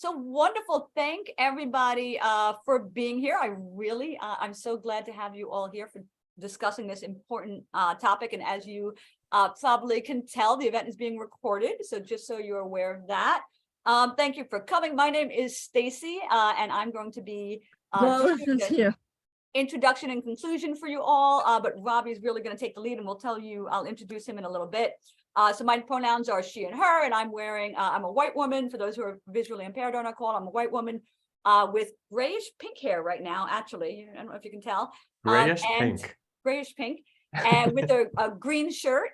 So wonderful. Thank everybody for being here. I'm so glad to have you all here for discussing this important topic. And as you probably can tell, the event is being recorded. So just so you're aware of that. Thank you for coming. My name is Stacy, and I'm going to be Lois is here. Introduction and conclusion for you all, but Robbie's really going to take the lead, and I'll introduce him in a little bit. So my pronouns are she and her, and I'm a white woman. For those who are visually impaired on our call, I'm a white woman with grayish pink hair right now, actually. I don't know if you can tell. Grayish pink, and with a green shirt,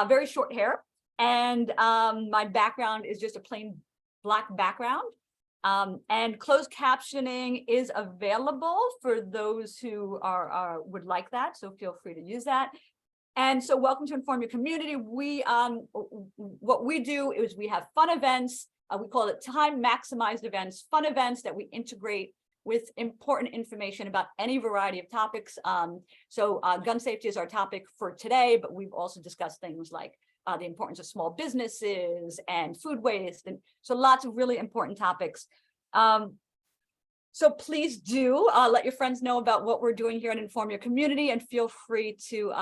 very short hair. And my background is just a plain black background. And closed captioning is available for those who would like that. So feel free to use that. And so welcome to Inform Your Community. What we do is we have fun events. We call it time maximized events, fun events that we integrate with important information about any variety of topics. So gun safety is our topic for today, but we've also discussed things like the importance of small businesses and food waste. And so lots of really important topics. So please do let your friends know about what we're doing here and Inform Your Community, and feel free to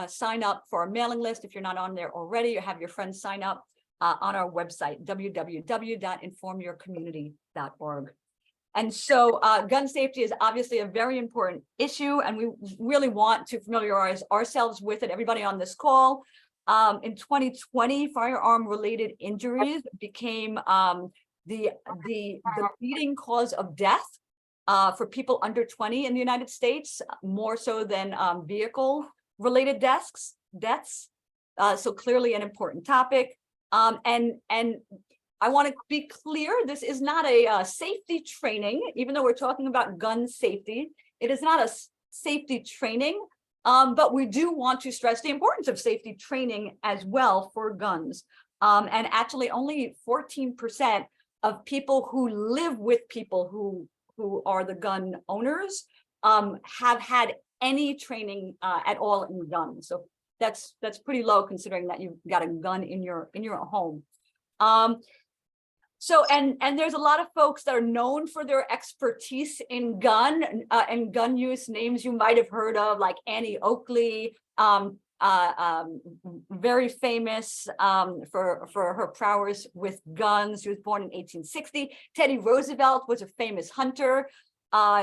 sign up for our mailing list if you're not on there already, or have your friends sign up on our website, www.informyourcommunity.org. And so gun safety is obviously a very important issue, and we really want to familiarize ourselves with it, everybody on this call. In 2020, firearm-related injuries became the leading cause of death for people under 20 in the United States, more so than vehicle-related deaths. So clearly an important topic. And I want to be clear, this is not a safety training, even though we're talking about gun safety. It is not a safety training. But we do want to stress the importance of safety training as well for guns. And actually only 14% of people who live with people who are the gun owners have had any training at all in guns. So that's pretty low, considering that you've got a gun in your home. So there's a lot of folks that are known for their expertise in gun use. Names you might have heard of, like Annie Oakley, very famous for her prowess with guns. She was born in 1860. Teddy Roosevelt was a famous hunter.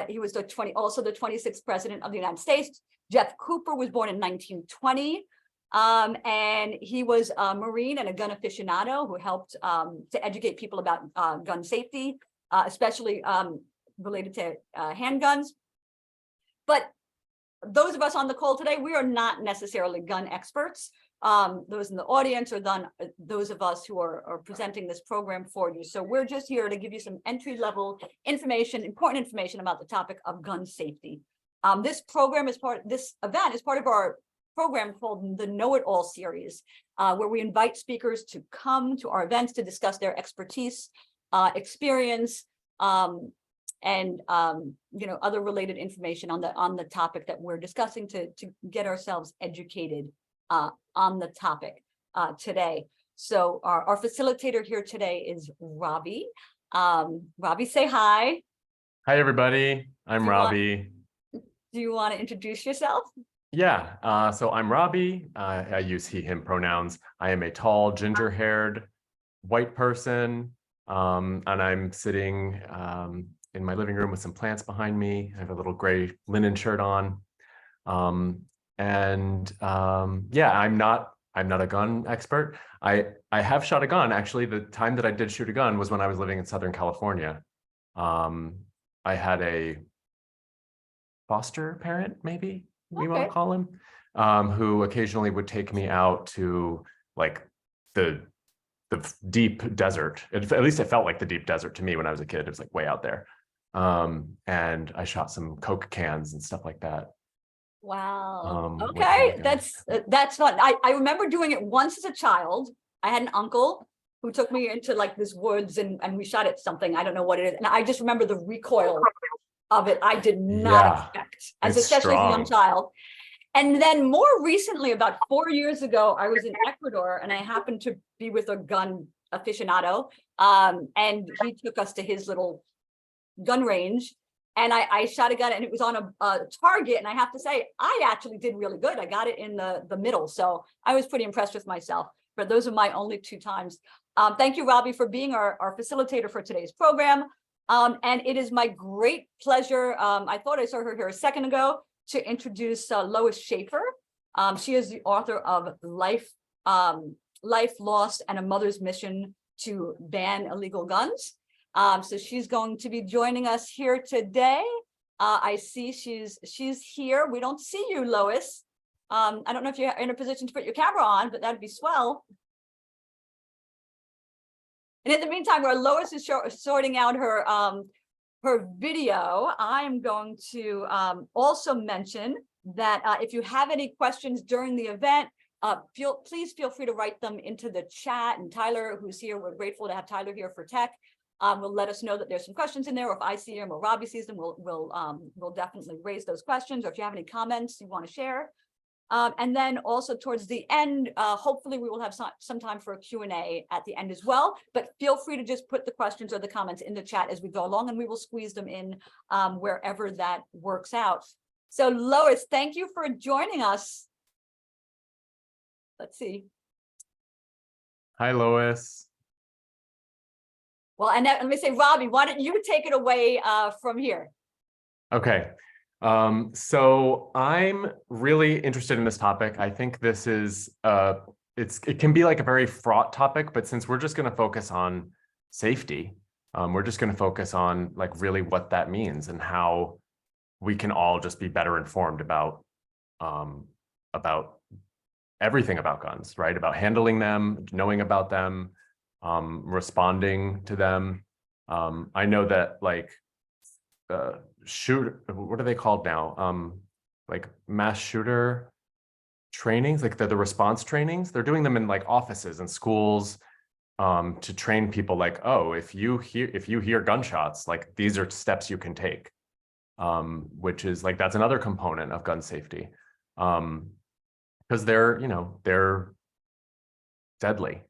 He was also the 26th president of the United States. Jeff Cooper was born in 1920. And he was a Marine and a gun aficionado who helped to educate people about gun safety, especially related to handguns. But those of us on the call today, we are not necessarily gun experts. Those in the audience or those of us who are presenting this program for you. So we're just here to give you some entry-level information, important information about the topic of gun safety. This event is part of our program called the Know It All series, where we invite speakers to come to our events to discuss their expertise, experience, and other related information on the topic that we're discussing to get ourselves educated on the topic today. So our facilitator here today is Robbie. Robbie, say hi. Hi, everybody. I'm Robbie. Do you want to introduce yourself? Yeah, so I'm Robbie. I use he, him pronouns. I am a tall, ginger-haired white person, and I'm sitting in my living room with some plants behind me. I have a little gray linen shirt on, yeah, I'm not a gun expert. I have shot a gun. Actually, the time that I did shoot a gun was when I was living in Southern California. I had a foster parent, maybe we want to call him, who occasionally would take me out to like the deep desert. At least it felt like the deep desert to me when I was a kid. It was like way out there. And I shot some Coke cans and stuff like that. Wow. Okay, that's fun. I remember doing it once as a child. I had an uncle who took me into like this woods and we shot at something. I don't know what it is. And I just remember the recoil of it. I did not expect, especially as a young child. And then more recently, about 4 years ago, I was in Ecuador and I happened to be with a gun aficionado. And he took us to his little gun range, and I shot a gun, and it was on a target. And I have to say, I actually did really good. I got it in the middle. So I was pretty impressed with myself. But those are my only 2 times. Thank you, Robbie, for being our facilitator for today's program. And it is my great pleasure. I thought I saw her here a second ago, to introduce Lois Schaffer. She is the author of Life Lost and a Mother's Mission to Ban Illegal Guns. So she's going to be joining us here today. I see she's here. We don't see you, Lois. I don't know if you're in a position to put your camera on, but that'd be swell. And in the meantime, while Lois is sorting out her video, I'm going to also mention that if you have any questions during the event, please feel free to write them into the chat. And Tyler, who's here, we're grateful to have Tyler here for tech. Will let us know that there's some questions in there, or if I see them or Robbie sees them, we'll definitely raise those questions, or if you have any comments you want to share. And then also towards the end, hopefully we will have some time for a Q&A at the end as well, but feel free to just put the questions or the comments in the chat as we go along, and we will squeeze them in wherever that works out. So Lois, thank you for joining us. Let's see. Hi, Lois. Well, and let me say, Robbie, why don't you take it away from here? Okay. So I'm really interested in this topic. I think this is it can be like a very fraught topic, but since we're just going to focus on safety, we're just going to focus on like really what that means and how we can all just be better informed about everything about guns, right? About handling them, knowing about them, responding to them. I know that like what are they called now? Like mass shooter trainings, like the response trainings. They're doing them in like offices and schools to train people like, oh, if you hear gunshots, like these are steps you can take, which is like, that's another component of gun safety, because they're deadly.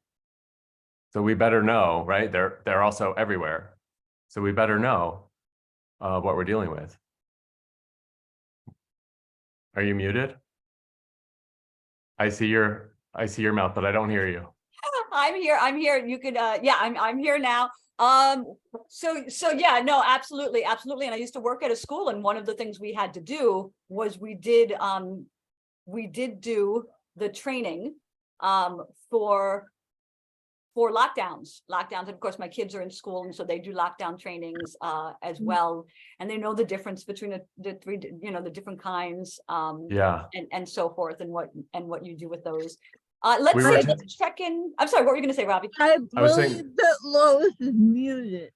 So we better know, right? They're also everywhere. So we better know what we're dealing with. Are you muted? I see your mouth, but I don't hear you. I'm here. You could, yeah, I'm here now. So yeah, no, absolutely. And I used to work at a school, and one of the things we had to do was we did do the training for lockdowns. And of course, my kids are in school, and so they do lockdown trainings as well. And they know the difference between the three, the different kinds, Yeah. and so forth, and what you do with those. Let's check in. I'm sorry, what were you going to say, Robbie? I believe that Lois is muted.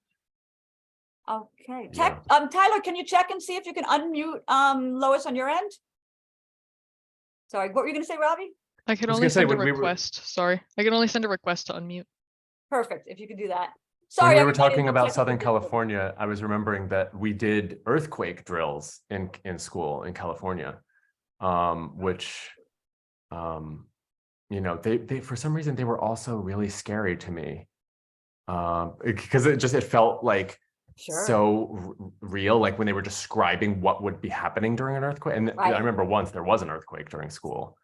Okay. Yeah. Tyler, can you check and see if you can unmute Lois on your end? Sorry, what were you going to say, Robbie? I can only send a request. Sorry, I can only send a request to unmute. Perfect. If you could do that. Sorry, when we were talking about Southern California, I was remembering that we did earthquake drills in school in California, which, they for some reason they were also really scary to me, because it felt like so real, like when they were describing what would be happening during an earthquake. And I remember once there was an earthquake during school.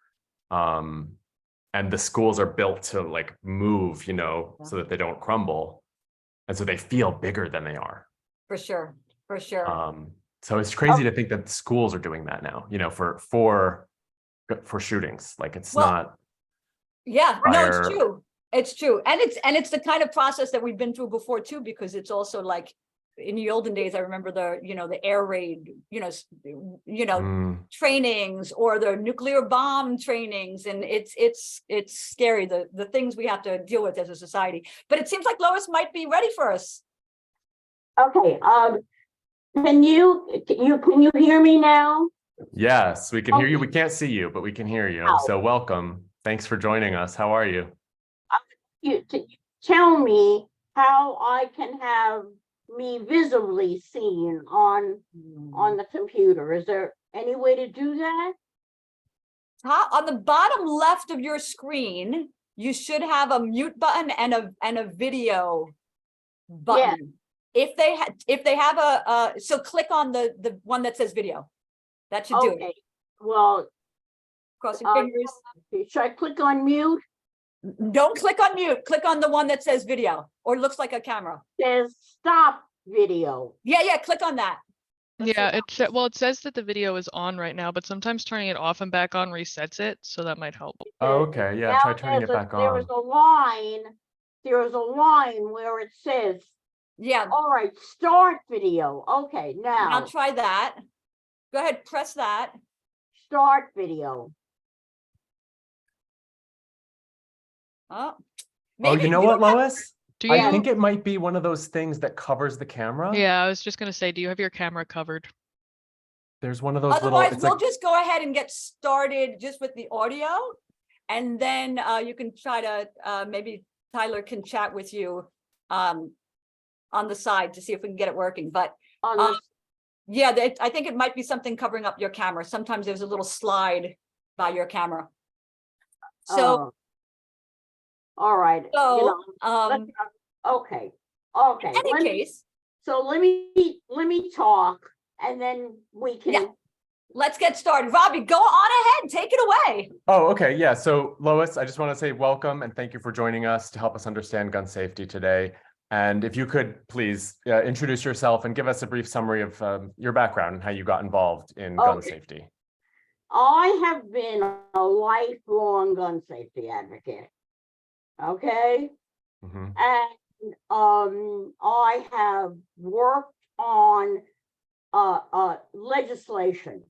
And the schools are built to like move, so that they don't crumble. And so they feel bigger than they are. For sure. So it's crazy to think that schools are doing that now, for shootings. Like it's not. Yeah, no, it's true. It's true. And it's the kind of process that we've been through before too, because it's also like in the olden days, I remember the air raid, trainings, or the nuclear bomb trainings. And it's scary, the things we have to deal with as a society. But it seems like Lois might be ready for us. Okay. Can you hear me now? Yes, we can hear you. We can't see you, but we can hear you. So welcome. Thanks for joining us. How are you? Tell me how I can have me visibly seen on the computer. Is there any way to do that? On the bottom left of your screen, you should have a mute button and a video button. If they have so click on the one that says video. That should do it. Okay, well, Cross your fingers. should I click on mute? Don't click on mute. Click on the one that says video or looks like a camera. Says stop video. Yeah, click on that. Yeah, well, it says that the video is on right now, but sometimes turning it off and back on resets it, so that might help. Oh, okay, yeah, Now try turning it back There on. is a line, where it says, Yeah. all right, start video. Okay, Now now try that. Go ahead, press that. start video. Oh, Oh, you know what, Lois? Do you? I think it might be one of those things that covers the camera. Yeah, I was just gonna say, do you have your camera covered? There's one of those little, Otherwise, it's we'll like, just go ahead and get started just with the audio. And then you can try to, maybe Tyler can chat with you on the side to see if we can get it working. But On the yeah, I think it might be something covering up your camera. Sometimes there's a little slide by your camera. So, all right. so let's- okay. in any case, So let me talk and then we can. Yeah. let's get started. Robbie, go on ahead. Take it away. oh, okay, yeah. So Lois, I just want to say welcome and thank you for joining us to help us understand gun safety today. And if you could please introduce yourself and give us a brief summary of your background and how you got involved in gun Okay. safety. I have been a lifelong gun safety advocate. Okay. Mhm. And I have worked on legislation.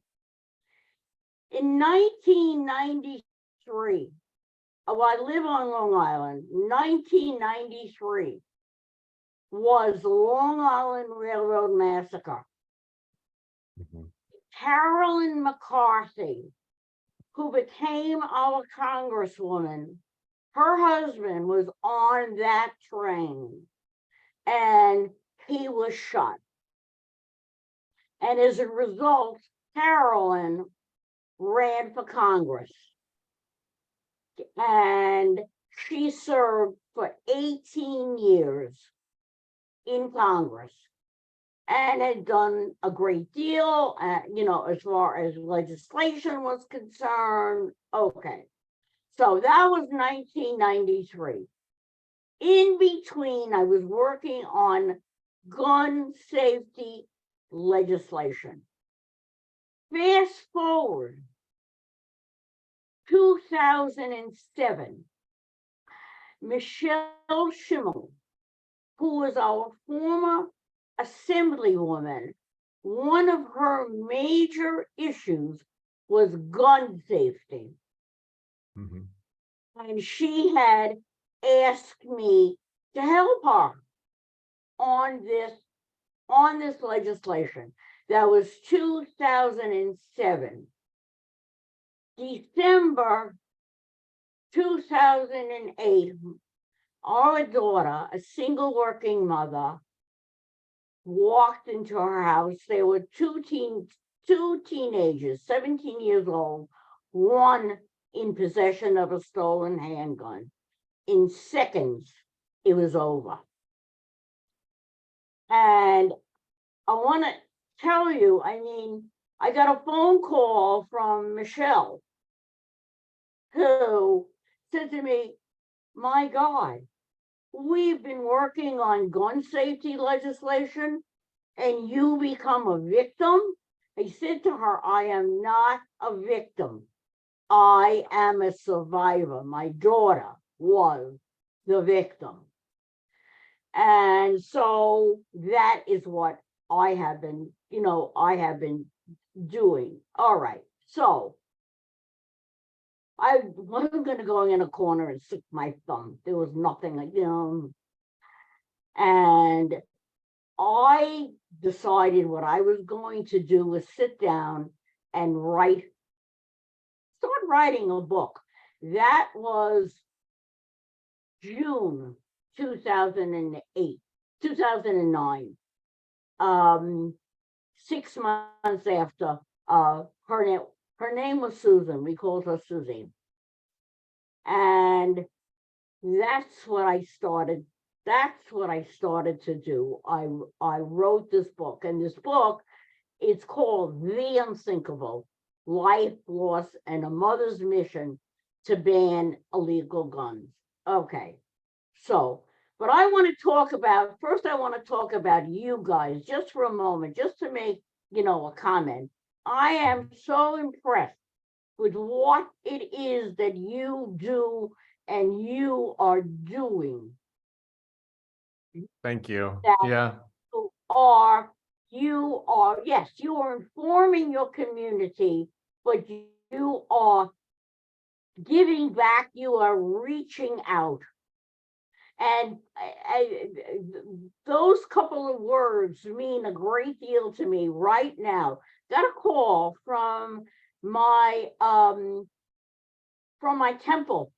In 1993, I live on Long Island. 1993 was the Long Island Railroad Massacre. Mhm. Carolyn McCarthy, who became our congresswoman, her husband was on that train and he was shot. And as a result, Carolyn ran for Congress. And she served for 18 years in Congress and had done a great deal, as far as legislation was concerned. Okay. So that was 1993. In between, I was working on gun safety legislation. Fast forward 2007, Michelle Schimmel, who was our former assemblywoman, one of her major issues was gun safety. Mhm. And she had asked me to help her on this legislation. That was 2007. December 2008, our daughter, a single working mother, walked into her house. There were two teenagers, 17 years old, one in possession of a stolen handgun. In seconds, it was over. And I want to tell you, I got a phone call from Michelle, who said to me, my God, we've been working on gun safety legislation and you become a victim? I said to her, I am not a victim. I am a survivor. My daughter was the victim. And so that is what I have been doing. All right. So I wasn't going to go in a corner and stick my thumb. There was nothing like, and I decided what I was going to do was sit down and start writing a book. That was June 2009. 6 months after her name was Susan. We called her Susie. And that's what I started. That's what I started to do. I wrote this book, and this book, it's called The Unthinkable: Life, Loss, and a Mother's Mission to Ban Illegal Guns. Okay, so, but I want to talk about, first I want to talk about you guys just for a moment, just to make, a comment. I am so impressed with what it is that you do and you are doing. Thank you. That Yeah. you are, yes, you are informing your community, but you are giving back, you are reaching out. And those couple of words mean a great deal to me right now. Got a call from my temple.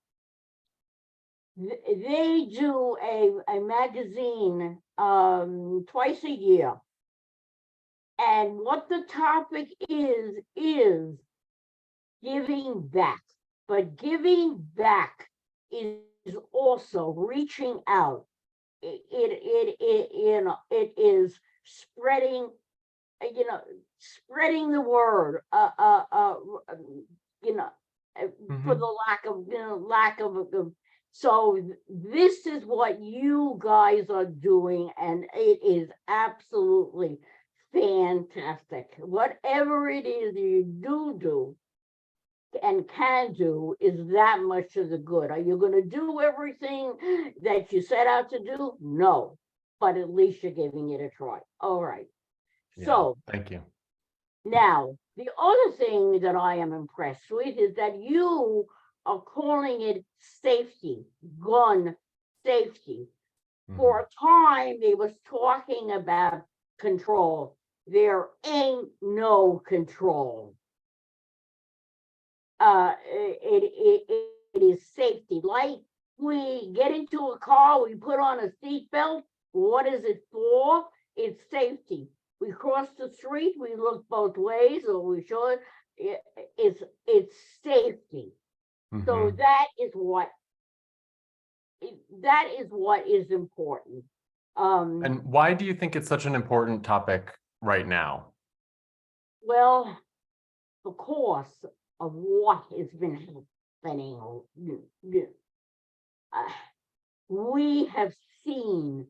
They do a magazine twice a year. And what the topic is giving back. But giving back is also reaching out. It is spreading, spreading the word, for the lack of. So this is what you guys are doing, and it is absolutely fantastic. Whatever it is you do and can do is that much of the good. Are you going to do everything that you set out to do? No, but at least you're giving it a try. All right. Yeah, So thank you. now, the other thing that I am impressed with is that you are calling it safety, gun safety. For a time, they was talking about control. There ain't no control. It is safety. Like we get into a car, we put on a seatbelt. What is it for? It's safety. We cross the street, we look both ways, or we should. It's safety. So that is what is important. And why do you think it's such an important topic right now? Well, because of what has been happening. We have seen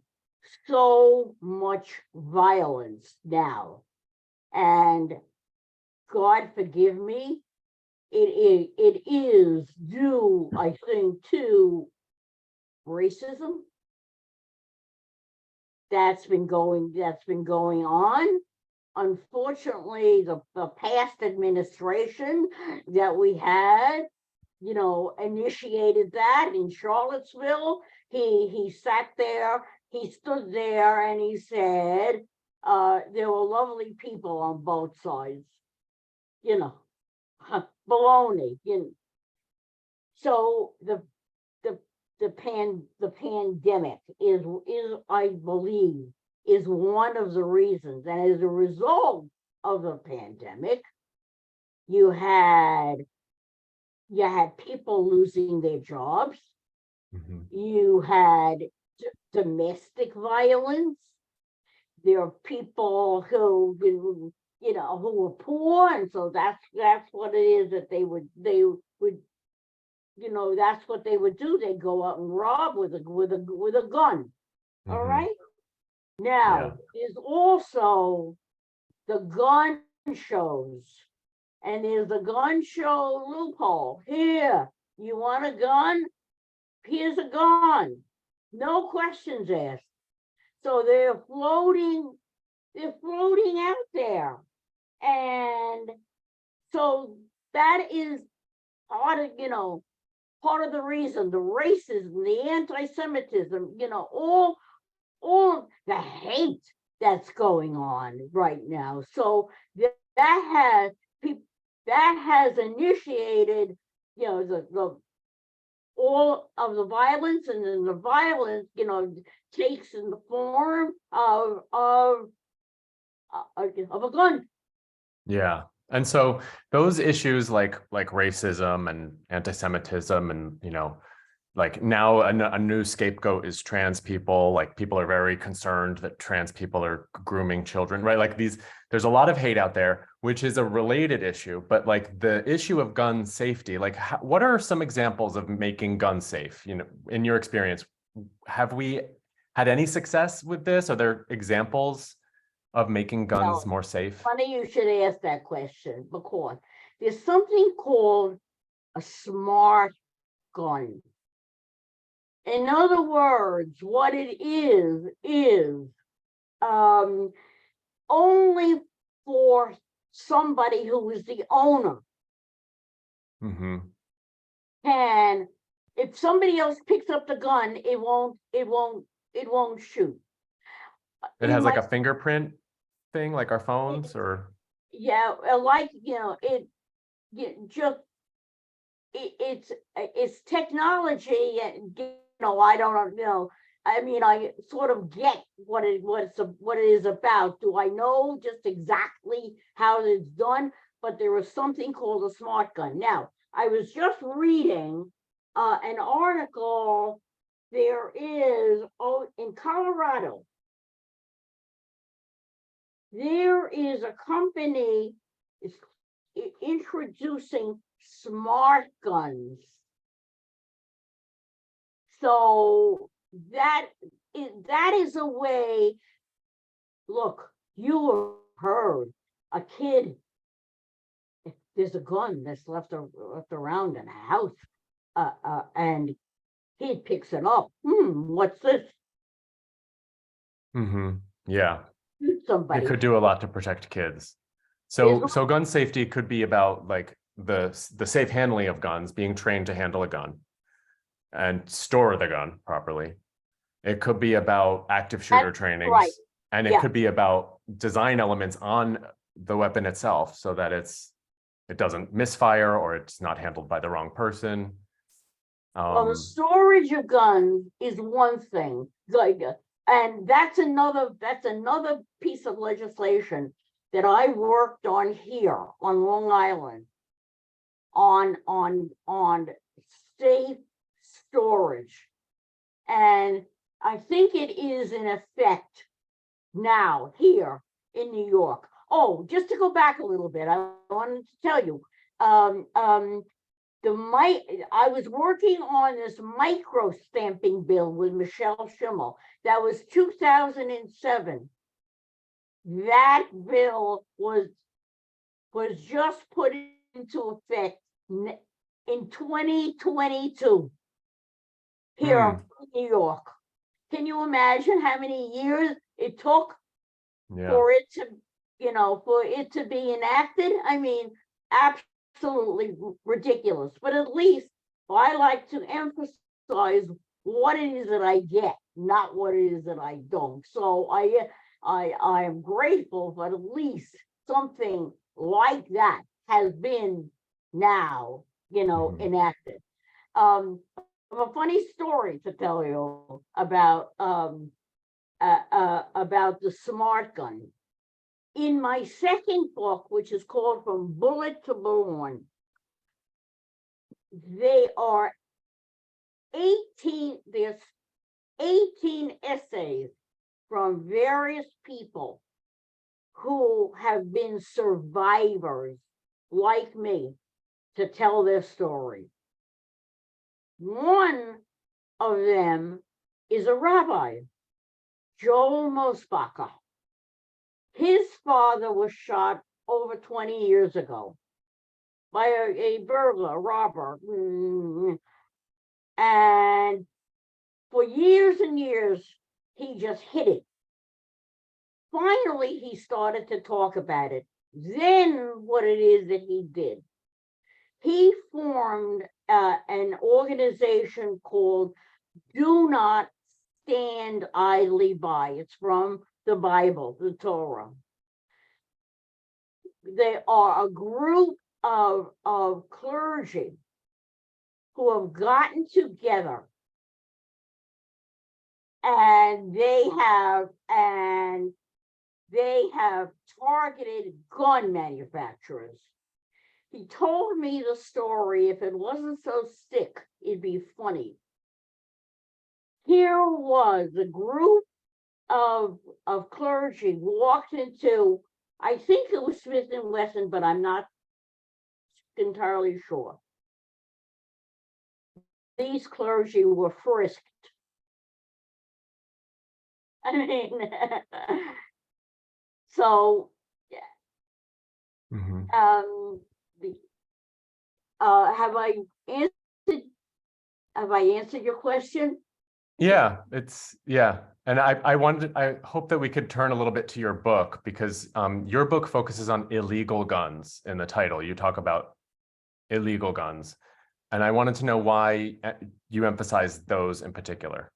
so much violence now, and God forgive me, it is due, I think, to racism that's been going on. Unfortunately, the past administration that we had, initiated that in Charlottesville. He sat there, he stood there, and he said, there were lovely people on both sides. Baloney. So the pandemic is I believe is one of the reasons, and as a result of the pandemic, you had people losing their jobs. You had domestic violence. There are people who were poor, and so that's what it is that they would that's what they would do. They'd go out and rob with a gun. All right. Now, there's also the gun shows, and there's the gun show loophole. Here, you want a gun? Here's a gun. No questions asked. So they're floating out there. And so that is part of the reason, the racism, the anti-Semitism, all the hate that's going on right now. So that has initiated, the all of the violence, and then the violence, takes in the form of a gun. Yeah. And so those issues like racism and anti-Semitism and, like now a new scapegoat is trans people. Like people are very concerned that trans people are grooming children, right? Like there's a lot of hate out there, which is a related issue. But like the issue of gun safety, like what are some examples of making guns safe? You know, in your experience, have we had any success with this? Are there examples of making guns No. more safe? Funny you should ask that question, because there's something called a smart gun. In other words, what it is only for somebody who is the owner Mm-hmm. can, if somebody else picks up the gun, it won't shoot. It In has my, like a fingerprint thing, like our phones, or yeah, like, just it's technology, and I don't know. I mean, I sort of get what it is about. Do I know just exactly how it's done? But there is something called a smart gun. Now, I was just reading an article. There is, in Colorado, there is a company is introducing smart guns. So that is a way. Look, you have heard a kid, if there's a gun that's left around in a house, and kid picks it up. What's this? mm-hmm. Yeah, Shoot it somebody. could do a lot to protect kids. There's So gun safety could be about like the safe handling of guns, being trained to handle a gun and store the gun properly. It could be about active shooter That's trainings, right. and it Yeah. could be about design elements on the weapon itself so that it doesn't misfire or it's not handled by the wrong person. Well, the storage of guns is one thing, like, and that's another piece of legislation that I worked on here on Long Island, on safe storage, and I think it is in effect now here in New York. Oh, just to go back a little bit, I wanted to tell you, I was working on this micro stamping bill with Michelle Schimmel. That was 2007. That bill was just put into effect in 2022 here in New York. Can you imagine how many years it took for it to be enacted? I mean, absolutely ridiculous. But at least I like to emphasize what it is that I get, not what it is that I don't. So I am grateful that at least something like that has been now, enacted. A funny story to tell you about the smart gun. In my second book, which is called From Bullet to Balloon, there's 18 essays from various people who have been survivors like me to tell their story. One of them is a rabbi, Joel Mosbacher. His father was shot over 20 years ago by a burglar, a robber. And for years and years, he just hid it. Finally, he started to talk about it. Then what it is that he did, he formed an organization called Do Not Stand Idly By. It's from the Bible, the Torah. They are a group of clergy who have gotten together, and they have targeted gun manufacturers. He told me the story. If it wasn't so sick, it'd be funny. here was a group of clergy walked into, I think it was Smith and Wesson, but I'm not entirely sure. These clergy were frisked. I mean, so Mhm. have I answered your question? Yeah, and I hope that we could turn a little bit to your book, because your book focuses on illegal guns. In the title, you talk about illegal guns, and I wanted to know why you emphasize those in particular.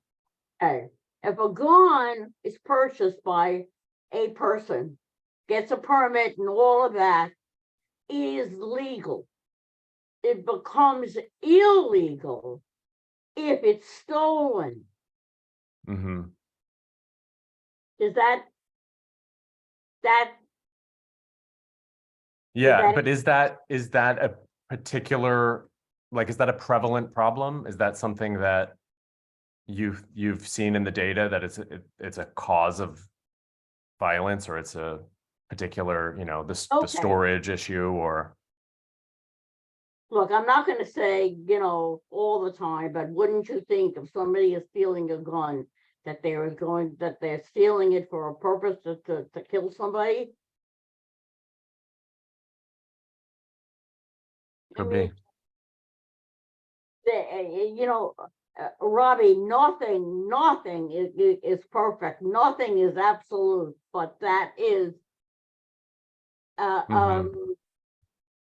Hey, if a gun is purchased by a person, gets a permit and all of that, it is legal. It becomes illegal if it's stolen. Mm-hmm. Is that Yeah, but is that a particular, like, is that a prevalent problem? Is that something that you've seen in the data, that it's a cause of violence, or it's a particular, the okay? storage issue, or? Look, I'm not going to say, all the time, but wouldn't you think if somebody is stealing a gun that they're stealing it for a purpose to kill somebody? Could be. Robbie, nothing is perfect. Nothing is absolute, but that is,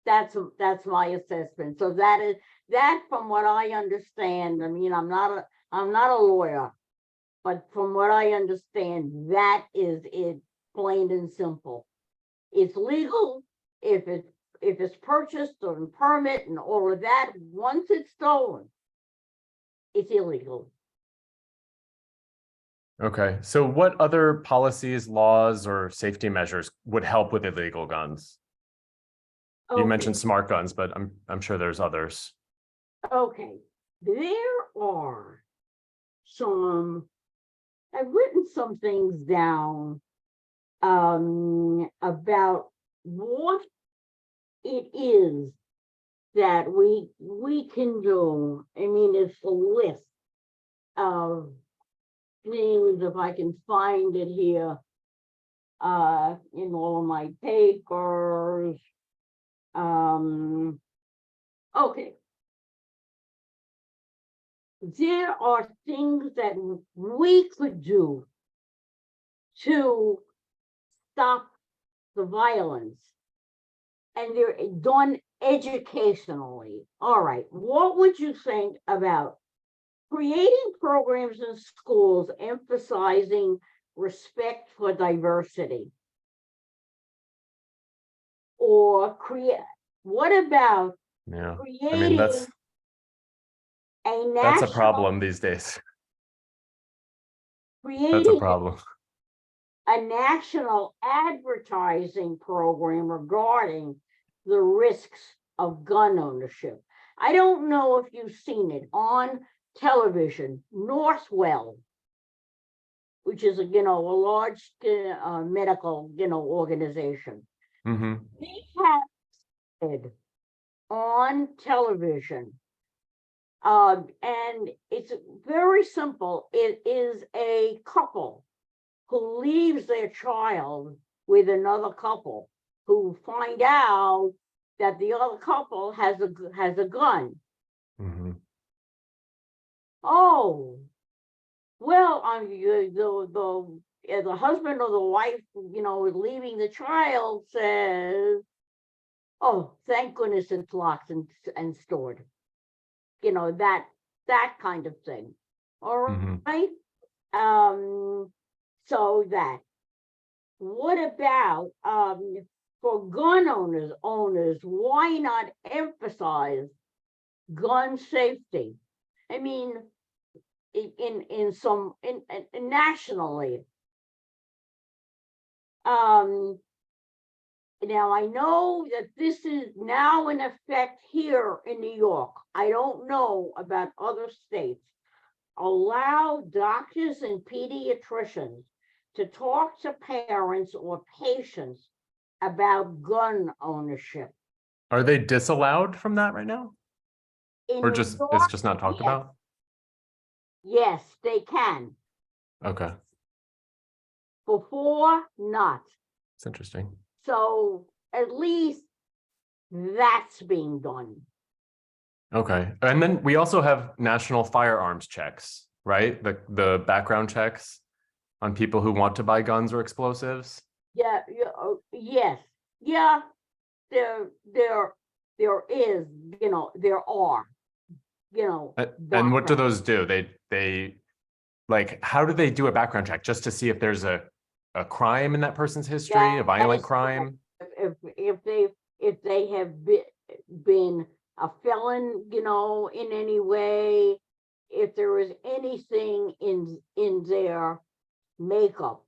that's my assessment. So that from what I understand. I mean, I'm not a lawyer, but from what I understand, that is it, plain and simple. It's legal if it's purchased on permit and all of that. Once it's stolen, it's illegal. Okay, so what other policies, laws, or safety measures would help with illegal guns? You mentioned smart guns, but I'm sure there's others. Okay, there are some. I've written some things down about what it is that we can do. I mean, it's a list of things, if I can find it here, in all of my papers. Okay. There are things that we could do to stop the violence, and they're done educationally. All right, what would you think about creating programs in schools emphasizing respect for diversity? Or what about creating that's a problem these days. That's a problem. A national advertising program regarding the risks of gun ownership? I don't know if you've seen it on television. Northwell, which is a large medical organization, they have said on television, and it's very simple. It is a couple who leaves their child with another couple, who find out that the other couple has a gun. Oh, well, the husband or the wife, leaving the child, says, "Oh, thank goodness it's locked and stored." That kind of thing. All right. So that. What about for gun owners? Why not emphasize gun safety? I mean, in nationally. Now I know that this is now in effect here in New York. I don't know about other states. allow doctors and pediatricians to talk to parents or patients about gun ownership. Are they disallowed from that right now? In Or New just, York, it's just not talked yes. about? Yes, they can. Okay, Before, not. it's interesting. So at least that's being done. Okay, and then we also have national firearms checks, right? The background checks on people who want to buy guns or explosives. Yeah, yes, yeah. There is, there are, And what do background. those do? They like, how do they do a background check? Just to see if there's a crime in that person's history, a violent Yes, crime? if they have been a felon, in any way, if there is anything in their makeup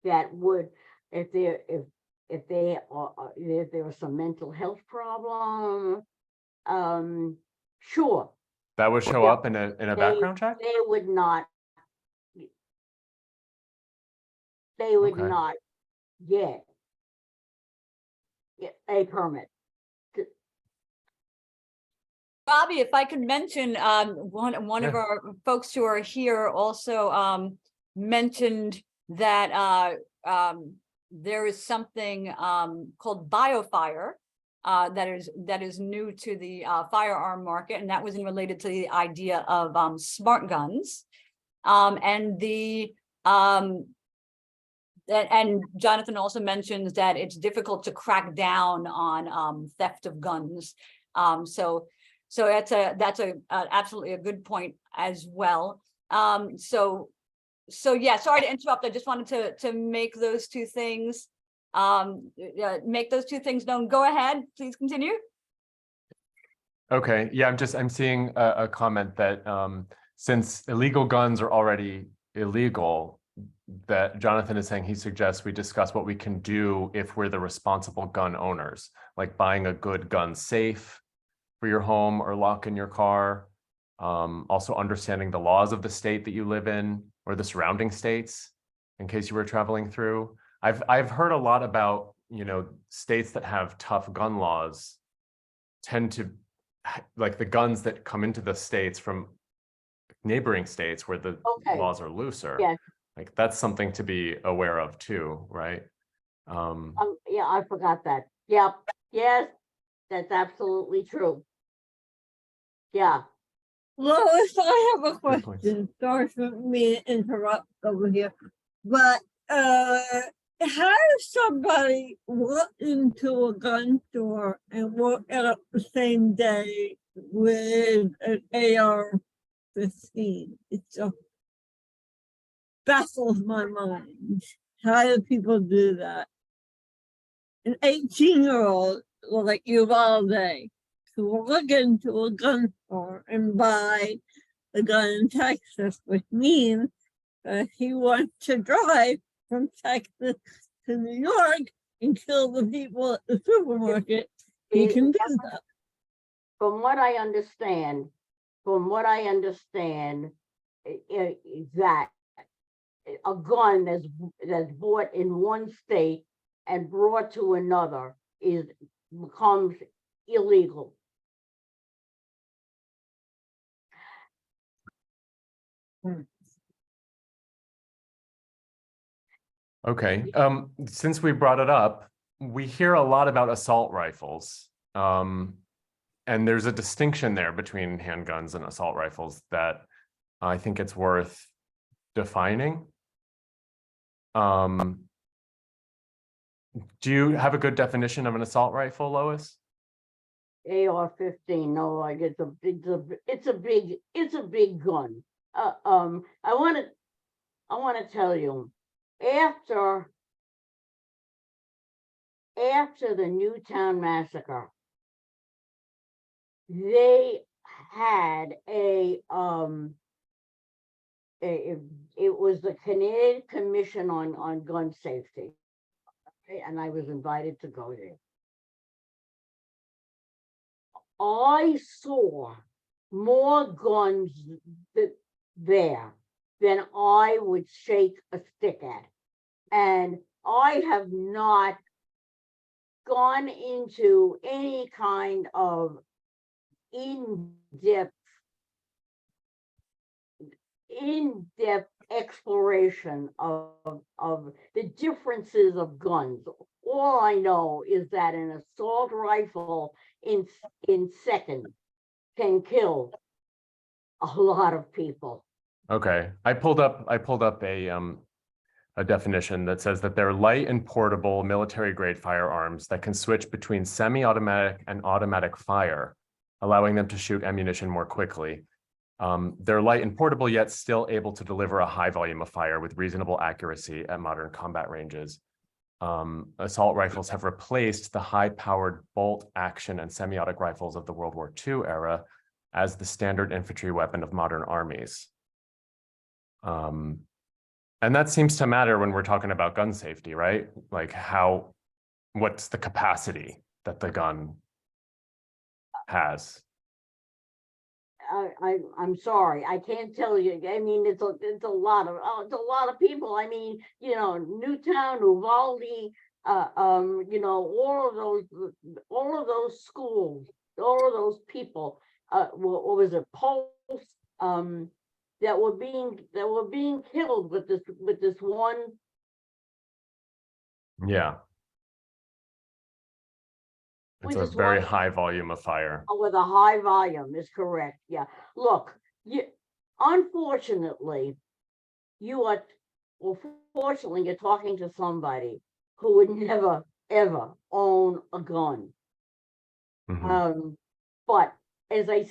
that would, if there was some mental health problem, sure, That would show Yeah, up in a they background check? they would not they would Okay. not get a permit. Bobby, if I could mention, one of Yeah. our folks who are here also mentioned that there is something called BioFire that is new to the firearm market, and that was related to the idea of smart guns. And Jonathan also mentions that it's difficult to crack down on theft of guns. So that's absolutely a good point as well. So yeah, sorry to interrupt. I just wanted to make those two things known. Go ahead, please continue. Okay, yeah, I'm seeing a comment that since illegal guns are already illegal, that Jonathan is saying he suggests we discuss what we can do if we're the responsible gun owners, like buying a good gun safe for your home or lock in your car. Also understanding the laws of the state that you live in or the surrounding states, in case you were traveling through. I've heard a lot about, states that have tough gun laws tend to, like, the guns that come into the states from neighboring states where the Okay. laws are looser. Yes. Like, that's something to be aware of too, right? Yeah, I forgot that. Yep. Yes, that's absolutely true. Yeah. Lois, I have a Good points. question. Sorry for me to interrupt over here. But how does somebody walk into a gun store and walk out the same day with an AR-15? It just baffles my mind. How do people do that? An 18-year-old like Uvalde to walk into a gun store and buy a gun in Texas, which means he wants to drive from Texas to New York and kill the people at the supermarket. He can do that. From what I understand, that a gun that's bought in one state and brought to another becomes illegal. Okay, since we brought it up, we hear a lot about assault rifles. And there's a distinction there between handguns and assault rifles that I think it's worth defining. Do you have a good definition of an assault rifle, Lois? AR-15, no, like it's a big gun. I want to tell you, after the Newtown massacre, they had it was the Canadian Commission on Gun Safety, okay, and I was invited to go there. I saw more guns there than I would shake a stick at. And I have not gone into any kind of in-depth exploration of the differences of guns. All I know is that an assault rifle in second can kill a lot of people. Okay, I pulled up a definition that says that they're light and portable military grade firearms that can switch between semi-automatic and automatic fire, allowing them to shoot ammunition more quickly. They're light and portable, yet still able to deliver a high volume of fire with reasonable accuracy at modern combat ranges. Assault rifles have replaced the high-powered bolt action and semi-automatic rifles of the World War II era as the standard infantry weapon of modern armies. And that seems to matter when we're talking about gun safety, right? Like what's the capacity that the gun has? I'm sorry, I can't tell you. I mean, it's a lot of people. I mean, you know, Newtown, Uvalde, you know, all of those schools, all of those people. What was it, Pulse? That were being killed with this one. Yeah. It's a very high volume of fire. With a high volume is correct. Yeah. Look, unfortunately, fortunately, you're talking to somebody who would never, ever own a gun. Mm-hmm. But as I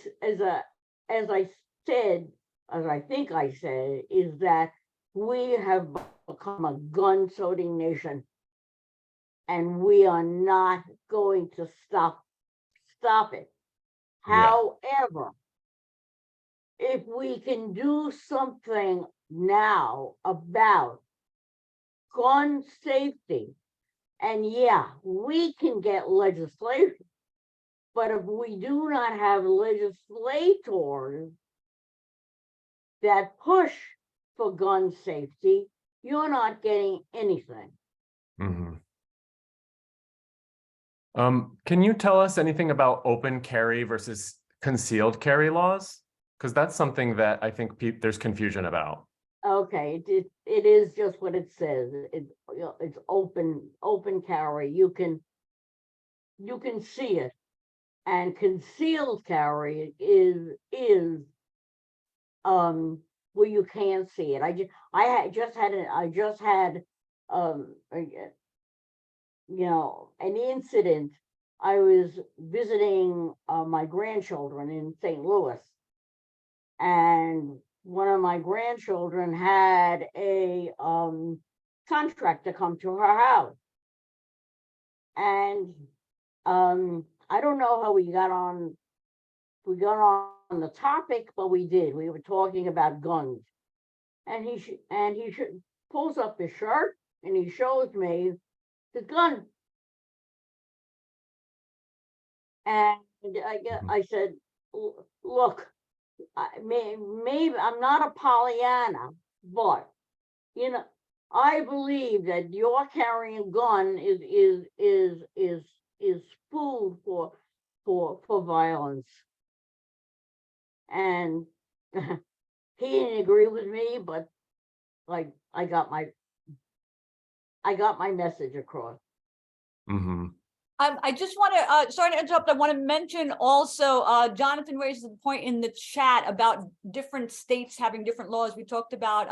think I said, is that we have become a gun-toting nation, and we are not going to stop it. Yeah. However, if we can do something now about gun safety, and yeah, we can get legislation, but if we do not have legislators that push for gun safety, you're not getting anything. Mm-hmm. Can you tell us anything about open carry versus concealed carry laws? Because that's something that I think there's confusion about. Okay, it is just what it says. It's open carry. You can see it, and concealed carry is where you can't see it. I just had you know, an incident. I was visiting my grandchildren in St. Louis, and one of my grandchildren had a contractor come to her house, and I don't know how we got on the topic, but we did. We were talking about guns, and he pulls up his shirt and he shows me the gun. And I said, look, maybe I'm not a Pollyanna, but you know, I believe that your carrying a gun is food for violence. And he didn't agree with me, but like I got my message across. Mm-hmm. I just want to, sorry to interrupt, I want to mention also, Jonathan raises a point in the chat about different states having different laws. We talked about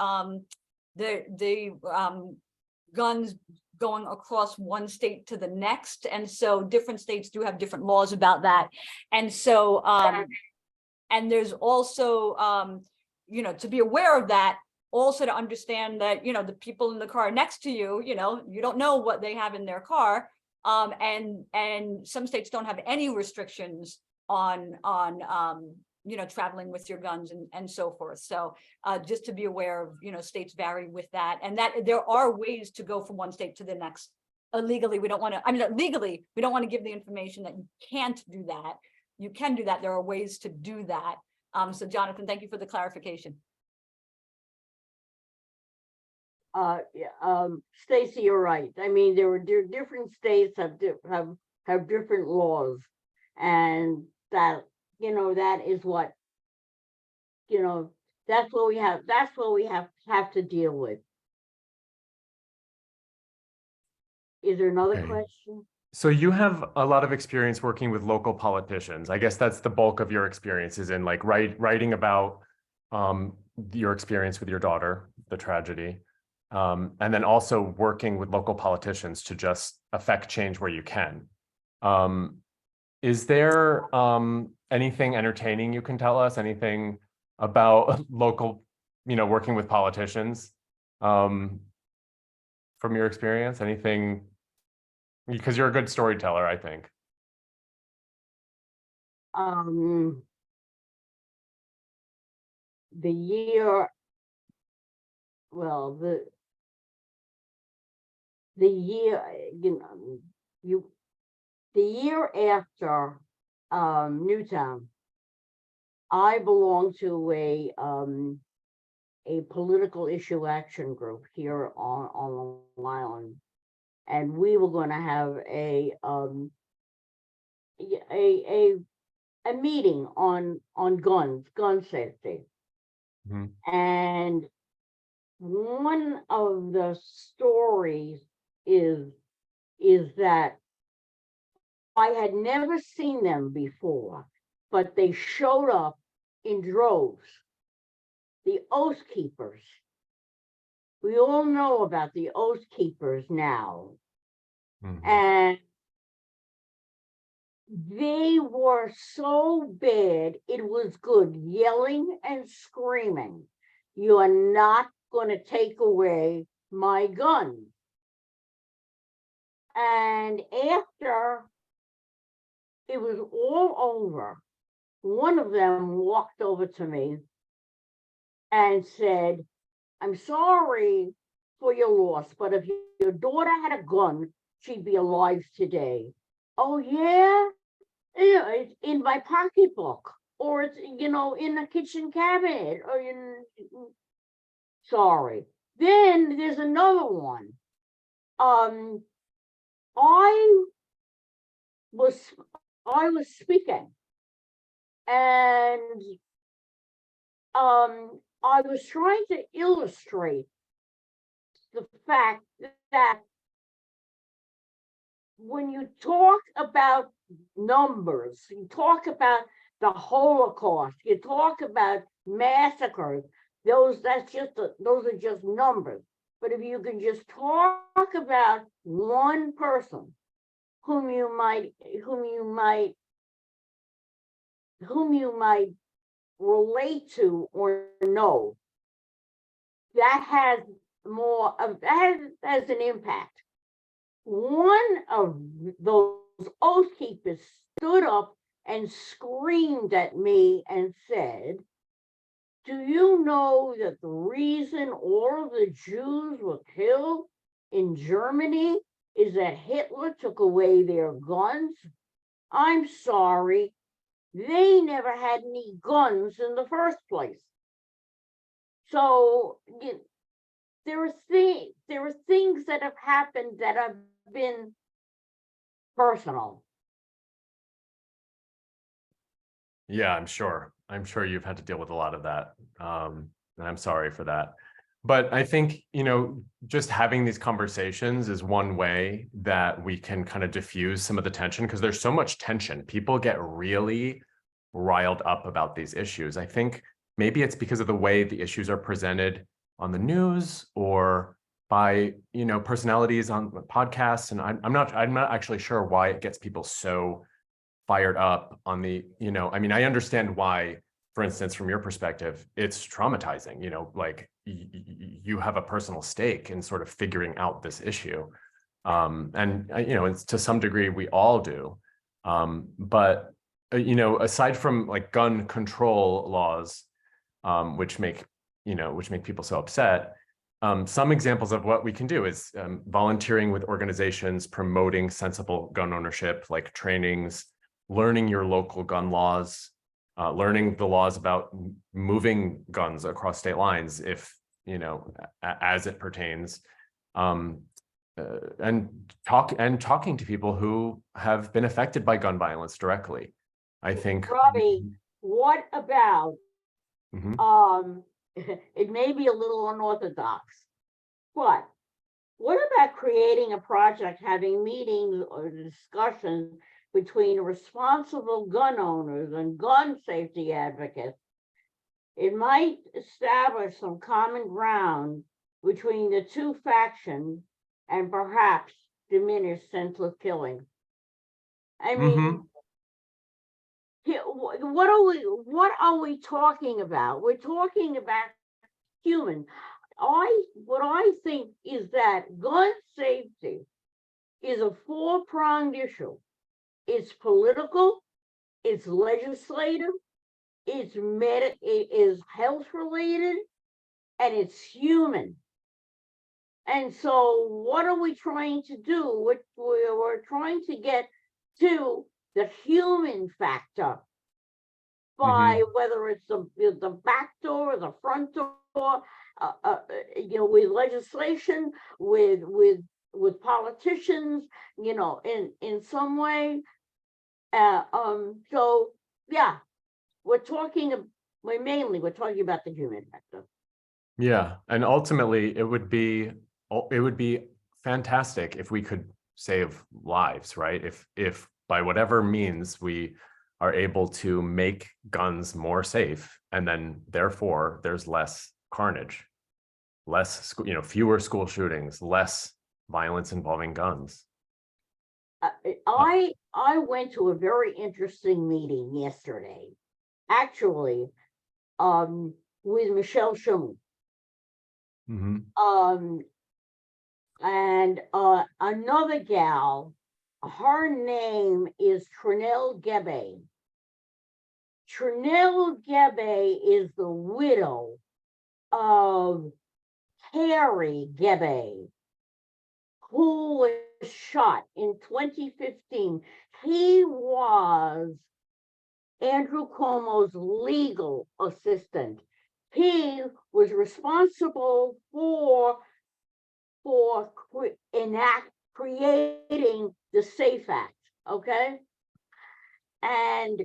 the guns going across one state to the next. And so different states do have different laws about that. And so, and there's also, you know, to be aware of that, also to understand that, you know, the people in the car next to you, you know, you don't know what they have in their car. And some states don't have any restrictions on you know, traveling with your guns and so forth. So just to be aware of, you know, states vary with that, and that there are ways to go from one state to the next. Legally, we don't want to, I mean, legally, we don't want to give the information that you can't do that. You can do that. There are ways to do that. So Jonathan, thank you for the clarification. Stacy, you're right. I mean, there are different states have different laws, and that, that is what, that's what we have to deal with. Is there another Okay. question? So you have a lot of experience working with local politicians. I guess that's the bulk of your experience is in like writing about your experience with your daughter, the tragedy, and then also working with local politicians to just affect change where you can. Is there anything entertaining you can tell us? Anything about local, working with politicians from your experience? Anything? Because you're a good storyteller, I think. The year, well, the year, the year after Newtown, I belong to a political issue action group here on Long Island, and we were going to have a meeting on gun safety. Mhm. And one of the stories is that I had never seen them before, but they showed up in droves. The Oath Keepers. We all know about the Oath Keepers now. Mhm. And they were so bad, it was good, yelling and screaming. You are not going to take away my gun. And after it was all over, one of them walked over to me and said, I'm sorry for your loss, but if your daughter had a gun, she'd be alive today. Oh, yeah? Yeah, it's in my pocketbook, or it's, in the kitchen cabinet, or sorry. Then there's another one. I was speaking, and I was trying to illustrate the fact that when you talk about numbers, you talk about the Holocaust, you talk about massacres, those are just numbers. But if you can just talk about one person whom you might relate to or know, that has an impact. One of those Oath Keepers stood up and screamed at me and said, do you know that the reason all of the Jews were killed in Germany is that Hitler took away their guns? I'm sorry, they never had any guns in the first place. So there are things that have happened that have been personal. Yeah, I'm sure. I'm sure you've had to deal with a lot of that. And I'm sorry for that. But I think, just having these conversations is one way that we can kind of diffuse some of the tension, because there's so much tension. People get really riled up about these issues. I think maybe it's because of the way the issues are presented on the news or by, personalities on podcasts. And I'm not actually sure why it gets people so fired up on the, I understand why, for instance, from your perspective, it's traumatizing, like you have a personal stake in sort of figuring out this issue. And, it's to some degree, we all do. But, aside from like gun control laws, which make people so upset, some examples of what we can do is volunteering with organizations promoting sensible gun ownership, like trainings, learning your local gun laws, learning the laws about moving guns across state lines if you know, as it pertains, and talking to people who have been affected by gun violence directly. I think. Robbie, what about, Mhm. it may be a little unorthodox, but what about creating a project, having meetings or discussions between responsible gun owners and gun safety advocates? It might establish some common ground between the two factions and perhaps diminish senseless killing. I mean, what are we talking about? We're talking about human. What I think is that gun safety is a four-pronged issue. It's political, it's legislative, it is health related, and it's human. And so what are we trying to do? We're trying to get to the human factor by whether it's the back door or the front door, you know, with legislation, with politicians, you know, in some way. So yeah, we're talking about the human factor. Yeah, and ultimately it would be fantastic if we could save lives, right? If by whatever means we are able to make guns more safe, and then therefore there's less carnage, less, you know, fewer school shootings, less violence involving guns. I went to a very interesting meeting yesterday, actually, with Michelle Schumann. And another gal, her name is Trinell Gebe. Trinell Gebe is the widow of Harry Gebe, who was shot in 2015. He was Andrew Cuomo's legal assistant. He was responsible for creating the SAFE Act, okay? And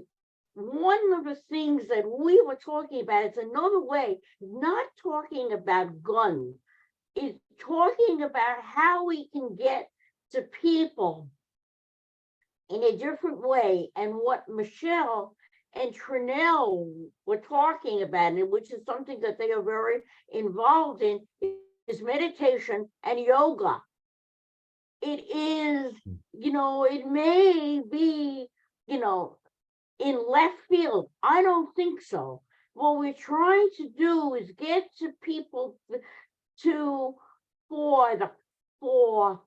one of the things that we were talking about, it's another way, not talking about guns, is talking about how we can get to people in a different way. And what Michelle and Trinell were talking about, and which is something that they are very involved in, is meditation and yoga. It is, you know, it may be, you know, in left field. I don't think so. What we're trying to do is get to people for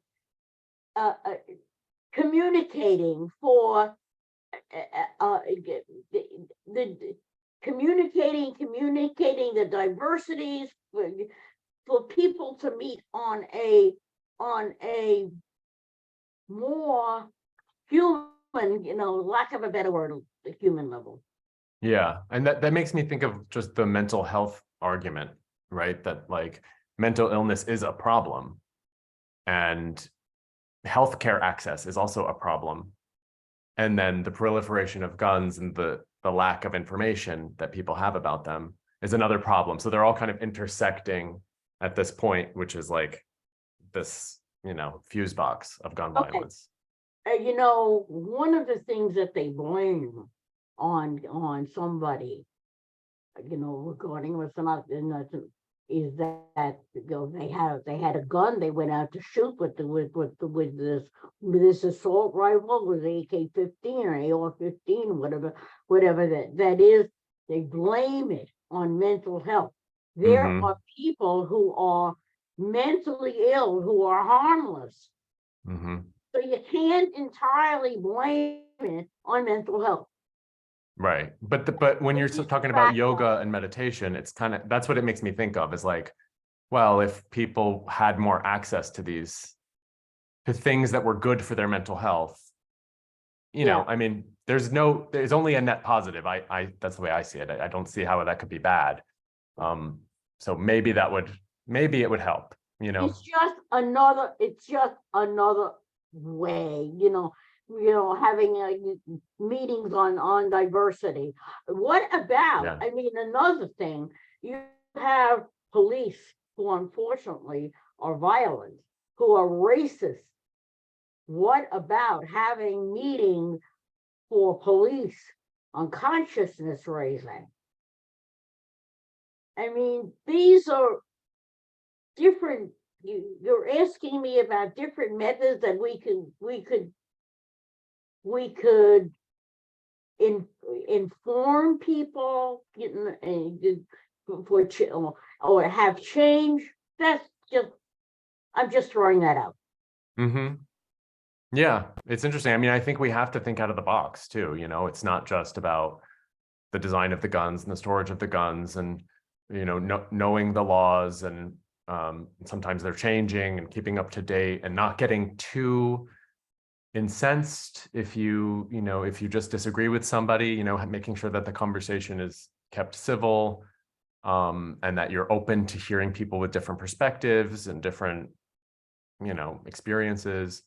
communicating, for the communicating the diversities, for people to meet on a more human, you know, lack of a better word, the human level. Yeah, and that makes me think of just the mental health argument, right? That like mental illness is a problem, and healthcare access is also a problem. And then the proliferation of guns and the lack of information that people have about them is another problem. So they're all kind of intersecting at this point, which is like this, you know, fuse box of gun violence. You know, one of the things that they blame on somebody, you know, regarding what's not is that, you know, they had a gun, they went out to shoot with this assault rifle, with AK-15 or AR-15, whatever that is. They blame it on mental health. There are people who are mentally ill who are harmless. So you can't entirely blame it on mental health. Right. But when you're talking about yoga and meditation, it's kind of, that's what it makes me think of, is like, well, if people had more access to to things that were good for their mental health, you know, I mean, there's only a net positive. That's the way I see it. I don't see how that could be bad. So maybe it would help, you know. It's just another way, having meetings on diversity. What about, Yeah. I mean, another thing, you have police who unfortunately are violent, who are racist. What about having meetings for police on consciousness raising? I mean, these are different, you're asking me about different methods that we could inform people, or have change. That's just, I'm just throwing that out. Mm-hmm. Yeah, it's interesting. I mean, I think we have to think out of the box too. You know, it's not just about the design of the guns and the storage of the guns, and knowing the laws, and sometimes they're changing, and keeping up to date, and not getting too incensed if you just disagree with somebody. Making sure that the conversation is kept civil, and that you're open to hearing people with different perspectives and different experiences.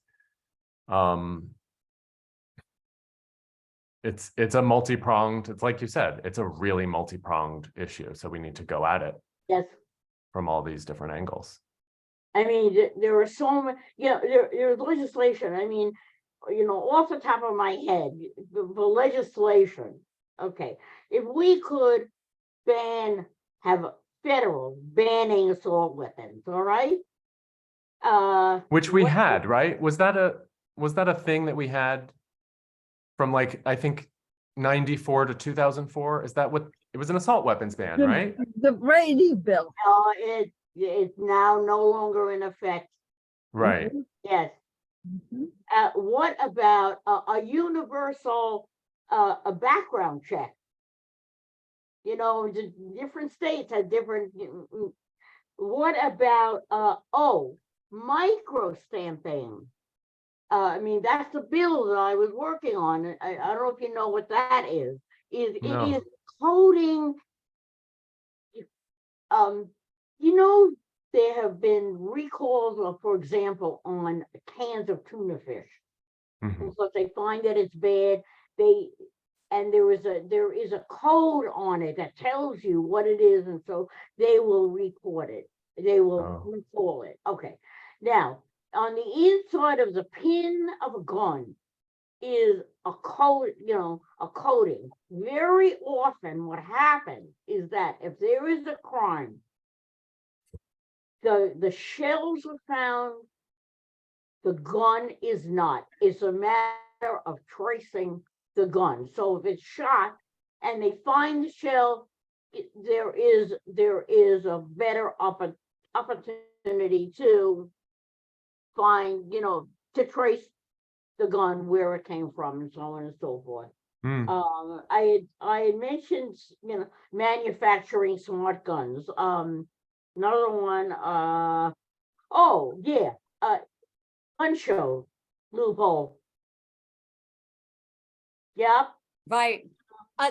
It's a multi-pronged, it's like you said, it's a really multi-pronged issue. So we need to go at it Yes. from all these different angles. I mean, there are so many, there's legislation. I mean, off the top of my head, the legislation. Okay, if we could have federal banning assault weapons, all right? Which we had, right? Was that a thing that we had from, like, I think 94 to 2004? Is that what it was? An assault weapons ban, right? The Brady bill. It's now no longer in effect. Right. Yes. Mhm. What about a universal a background check? The different states have different. What about micro stamping? I mean, that's the bill that I was working on. I don't know if you know what that is. It No. is coding. There have been recalls of, for example, on cans of tuna fish. Mhm. Because they find that it's bad, there is a code on it that tells you what it is, and so they will report it. They will recall it. Okay. Now, on the inside of the pin of a gun is a code, a coating. Very often what happens is that if there is a crime, the shells are found, the gun is not. It's a matter of tracing the gun. So if it's shot and they find the shell, there is a better opportunity to find, to trace the gun, where it came from, and so on and so forth. Mm. I had mentioned, manufacturing smart guns. Another one, gun show loophole. Yep. Right.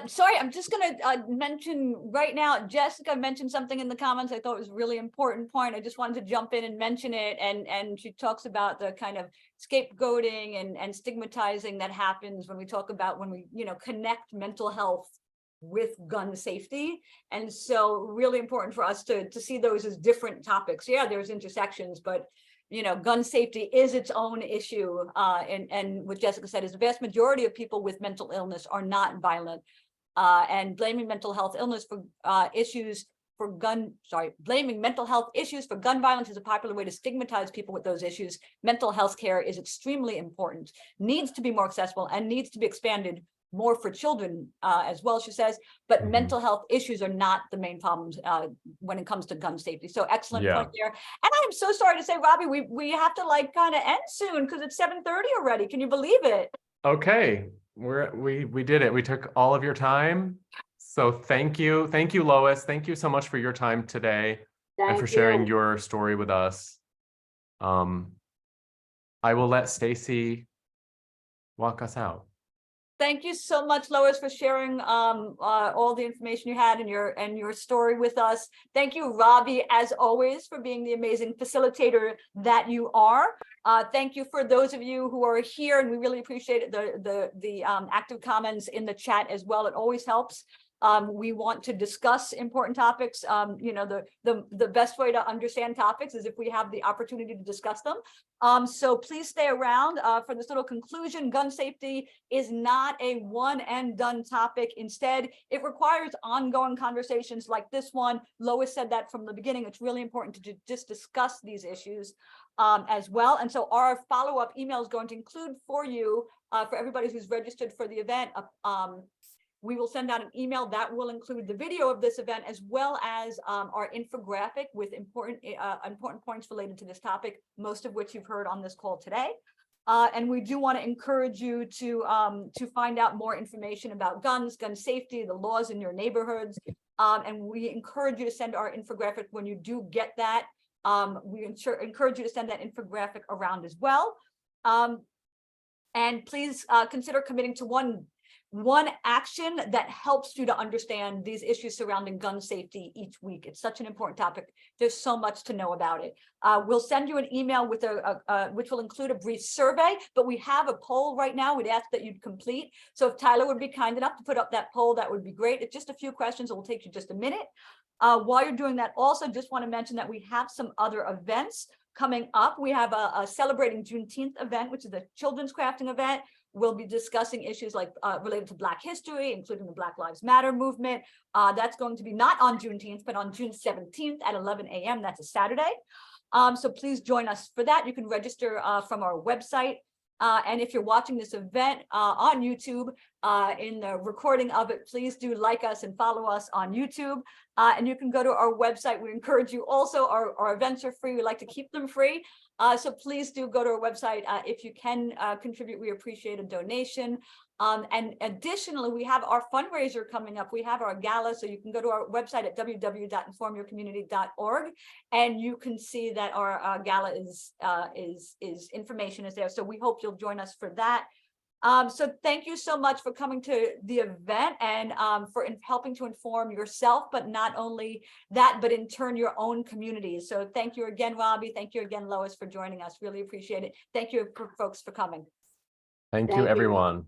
Sorry, I'm just going to mention right now, Jessica mentioned something in the comments I thought was a really important point. I just wanted to jump in and mention it. And she talks about the kind of scapegoating and stigmatizing that happens when we talk about when we, connect mental health with gun safety. And so really important for us to see those as different topics. Yeah, there's intersections, but gun safety is its own issue. And what Jessica said is the vast majority of people with mental illness are not violent. And blaming mental health illness for blaming mental health issues for gun violence is a popular way to stigmatize people with those issues. Mental health care is extremely important, needs to be more accessible, and needs to be expanded more for children as well, she says, but mental health issues are not the main problems when it comes to gun safety. So excellent point there. And I'm so sorry to say, Robbie, we have to kind of end soon because it's 7:30 already. Can you believe it? Okay, we did it. We took all of your time. So thank you, Lois. Thank you so much for your time today and for sharing your story with us. I will let Stacy walk us out. Thank you so much, Lois, for sharing all the information you had and your story with us. Thank you, Robbie, as always, for being the amazing facilitator that you are. Thank you for those of you who are here, and we really appreciate the active comments in the chat as well. It always helps. We want to discuss important topics. You know, the best way to understand topics is if we have the opportunity to discuss them. So please stay around for this little conclusion. Gun safety is not a one and done topic. Instead, it requires ongoing conversations like this one. Lois said that from the beginning. It's really important to just discuss these issues as well. And so our follow-up email is going to include for you, for everybody who's registered for the event, we will send out an email that will include the video of this event, as well as our infographic with important points related to this topic, most of which you've heard on this call today. And we do want to encourage you to find out more information about guns, gun safety, the laws in your neighborhoods. And we encourage you to send our infographic when you do get that. We encourage you to send that infographic around as well. And please consider committing to one action that helps you to understand these issues surrounding gun safety each week. It's such an important topic. There's so much to know about it. We'll send you an email with which will include a brief survey, but we have a poll right now we'd ask that you'd complete. So if Tyler would be kind enough to put up that poll, that would be great. It's just a few questions. It will take you just a minute. While you're doing that, also just want to mention that we have some other events coming up. We have a Celebrating Juneteenth event, which is a children's crafting event. We'll be discussing issues like related to Black history, including the Black Lives Matter movement. That's going to be not on Juneteenth, but on June 17th at 11 a.m. That's a Saturday. So please join us for that. You can register from our website. And if you're watching this event on YouTube, in the recording of it, please do like us and follow us on YouTube. And you can go to our website. We encourage you also, our events are free. We like to keep them free. So please do go to our website. If you can contribute, we appreciate a donation. And additionally, we have our fundraiser coming up. We have our gala, so you can go to our website at www.informyourcommunity.org, and you can see that our gala is information is there. So we hope you'll join us for that. So thank you so much for coming to the event and for helping to inform yourself, but not only that, but in turn your own communities. So thank you again, Robbie. Thank you again, Lois, for joining us. Really appreciate it. Thank you folks for coming. Thank you, everyone.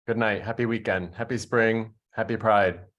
Good night. Happy weekend. Happy spring. Happy Pride.